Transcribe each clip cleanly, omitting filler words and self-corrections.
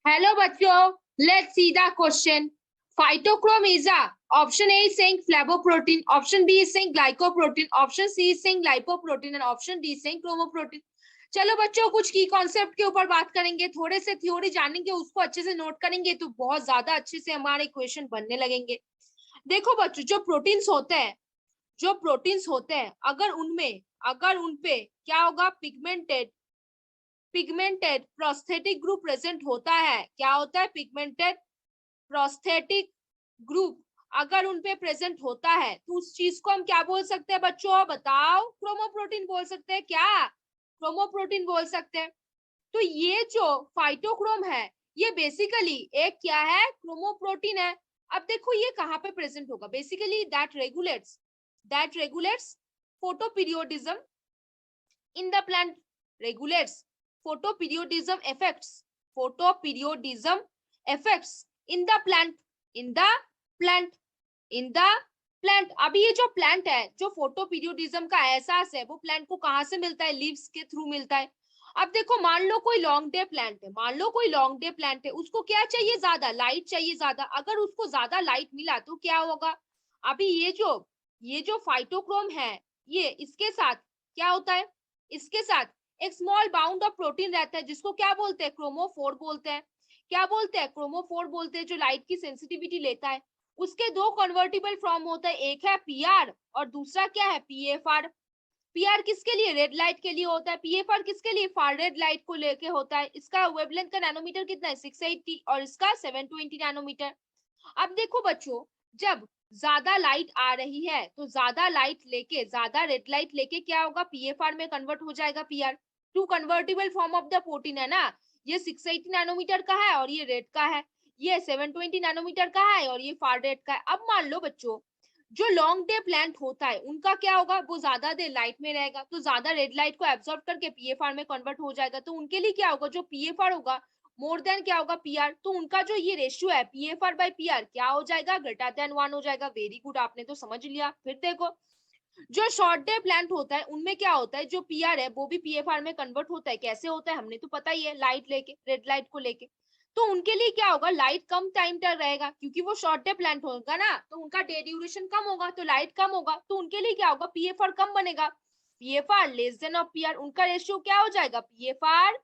Hello बच्चों, let's see the question. Phytochrome is a option A is saying flavoprotein, option B is saying glycoprotein, option C is saying lipoprotein and option D is saying chromoprotein. चलो बच्चों कुछ की concept के ऊपर बात करेंगे, थोड़े से थ्योरी जानेंगे, उसको अच्छे से नोट करेंगे तो बहुत ज्यादा अच्छे से हमारे इक्वेशन बनने लगेंगे। देखो बच्चों, जो प्रोटीन्स होते हैं अगर उनपे क्या होगा, पिगमेंटेड प्रोस्थेटिक ग्रुप प्रेजेंट होता है। क्या होता है? पिगमेंटेड प्रोस्थेटिक ग्रुप अगर उनपे प्रेजेंट होता है तो उस चीज को हम क्या बोल सकते हैं बच्चों? बताओ। क्रोमोप्रोटीन बोल सकते हैं। क्या? क्रोमोप्रोटीन बोल सकते हैं। तो ये जो फाइटोक्रोम है ये बेसिकली एक क्या है? क्रोमोप्रोटीन है। अब देखो ये कहाँ पे प्रेजेंट होगा? Basically that regulates photoperiodism in the plant, regulates photoperiodism effects in the plant। अभी ये जो प्लांट है, जो फोटोपीरियोडिज्म का एहसास है वो प्लांट को कहाँ से मिलता है? लीव्स के थ्रू मिलता है। अब देखो मान लो कोई लॉन्ग डे प्लांट है, उसको क्या चाहिए? ज्यादा लाइट चाहिए। ज्यादा अगर उसको ज्यादा लाइट मिला तो क्या होगा? अभी ये जो फाइटोक्रोम है ये इसके साथ क्या होता है? इसके साथ एक स्मॉल बाउंड ऑफ प्रोटीन रहता है जिसको क्या बोलते हैं? क्रोमोफोर बोलते हैं। क्या बोलते हैं? क्रोमोफोर बोलते हैं, जो लाइट की सेंसिटिविटी लेता है। उसके दो कन्वर्टिबल फॉर्म होता है, एक है पीआर और दूसरा क्या है? पीएफआर। पीआर किसके लिए? रेड लाइट के लिए होता है। पीएफआर किसके लिए? फार रेड लाइट को लेके होता है। इसका वेवलेंथ का नैनोमीटर कितना है? 680 और इसका 720 नैनोमीटर। अब देखो बच्चों, जब ज्यादा लाइट आ रही है तो ज्यादा रेड लाइट लेके क्या होगा? पीएफआर में कन्वर्ट हो जाएगा PR. Two convertible form of the protein है ना, ये 680 नैनोमीटर का है और ये रेड का है, ये 720 नैनोमीटर का है और ये फार रेड का है। अब मान लो बच्चों, जो लॉन्ग डे प्लांट होता है उनका क्या होगा? वो ज्यादा देर लाइट में रहेगा तो ज्यादा रेड लाइट को एब्जॉर्ब करके पीएफआर में कन्वर्ट हो जाएगा। तो उनके लिए क्या होगा? जो पीएफआर होगा मोर देन क्या होगा? पीआर। तो उनका जो ये रेशियो है पीएफआर बाय पीआर क्या हो जाएगा? ग्रेटर देन 1 हो जाएगा। वेरी गुड, आपने तो समझ लिया। फिर देखो, जो शॉर्ट डे प्लांट होता है उनमें क्या होता है? जो पीआर है वो भी पीएफआर में कन्वर्ट होता है। कैसे होता है हमने तो पता ही है, लाइट लेके, रेड लाइट को लेके। तो उनके लिए क्या होगा? लाइट कम टाइम तक रहेगा क्योंकि वो शॉर्ट डे प्लांट होगा ना, तो उनका डे ड्यूरेशन कम होगा तो लाइट कम होगा। तो उनके लिए क्या होगा? पीएफआर कम बनेगा। PFR less than of PR, उनका रेशियो क्या हो जाएगा? PFR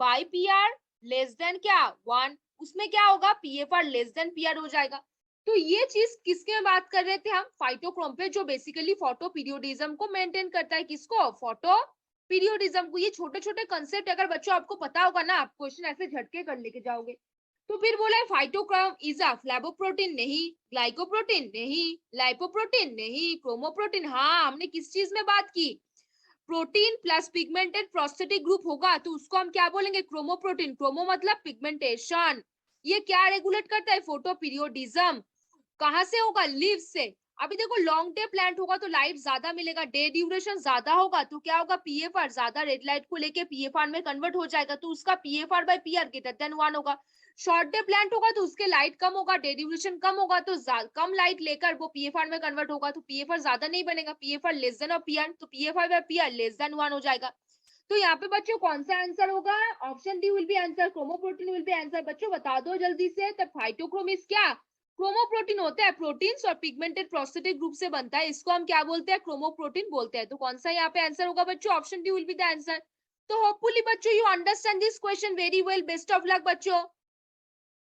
by PR less than क्या? 1। उसमें क्या होगा? पीएफआर लेस देन पीआर हो जाएगा। तो ये चीज किसके में बात कर रहे थे हम? फाइटोक्रोम पे, जो बेसिकली फोटो पीरियोडिज्म को मेंटेन करता है। किसको? फोटो पीरियोडिज्म को। ये छोटे छोटे कंसेप्ट अगर बच्चों आपको पता होगा ना, आप क्वेश्चन ऐसे झटके कर लेके जाओगे। तो फिर बोला है फाइटोक्रोम इज अ फ्लेवोप्रोटीन नहीं, ग्लाइकोप्रोटीन नहीं, लाइपोप्रोटीन नहीं, क्रोमोप्रोटीन। हाँ, हमने किस चीज में बात की? Protein plus pigmented prosthetic group होगा तो उसको हम क्या बोलेंगे? क्रोमोप्रोटीन। क्रोमो मतलब पिगमेंटेशन। ये क्या रेगुलेट करता है? Photo periodism. कहां से होगा? लीव से। अभी देखो, लॉन्ग डे प्लांट होगा तो लाइट ज्यादा मिलेगा, डे ड्यूरेशन ज्यादा होगा तो क्या होगा? पीएफआर ज्यादा रेड लाइट को लेके पीएफआर में कन्वर्ट हो जाएगा तो उसका PFR by PR greater than 1 होगा। शॉर्ट डे प्लांट होगा तो उसके लाइट कम होगा, डे ड्यूरेशन कम होगा तो कम लाइट लेकर वो पीएफआर में कन्वर्ट होगा तो पीएफआर ज्यादा नहीं बनेगा, PFR less than of PR, तो PFR by PR less than 1 हो जाएगा। तो यहाँ पे बच्चों कौन सा आंसर होगा? Option D will be answer, chromoprotein will be answer. बच्चों बता दो जल्दी से। तब फाइटोक्रोम इज क्या? क्रोमोप्रोटीन होता है, प्रोटीन्स और पिगमेंटेड प्रोस्थेटिक ग्रुप से बनता है, इसको हम क्या बोलते हैं? क्रोमोप्रोटीन बोलते हैं। तो कौन सा यहाँ पे आंसर होगा बच्चों? Option D will be the answer. तो होपफुली बच्चों you understand this question very well. Best of luck बच्चों।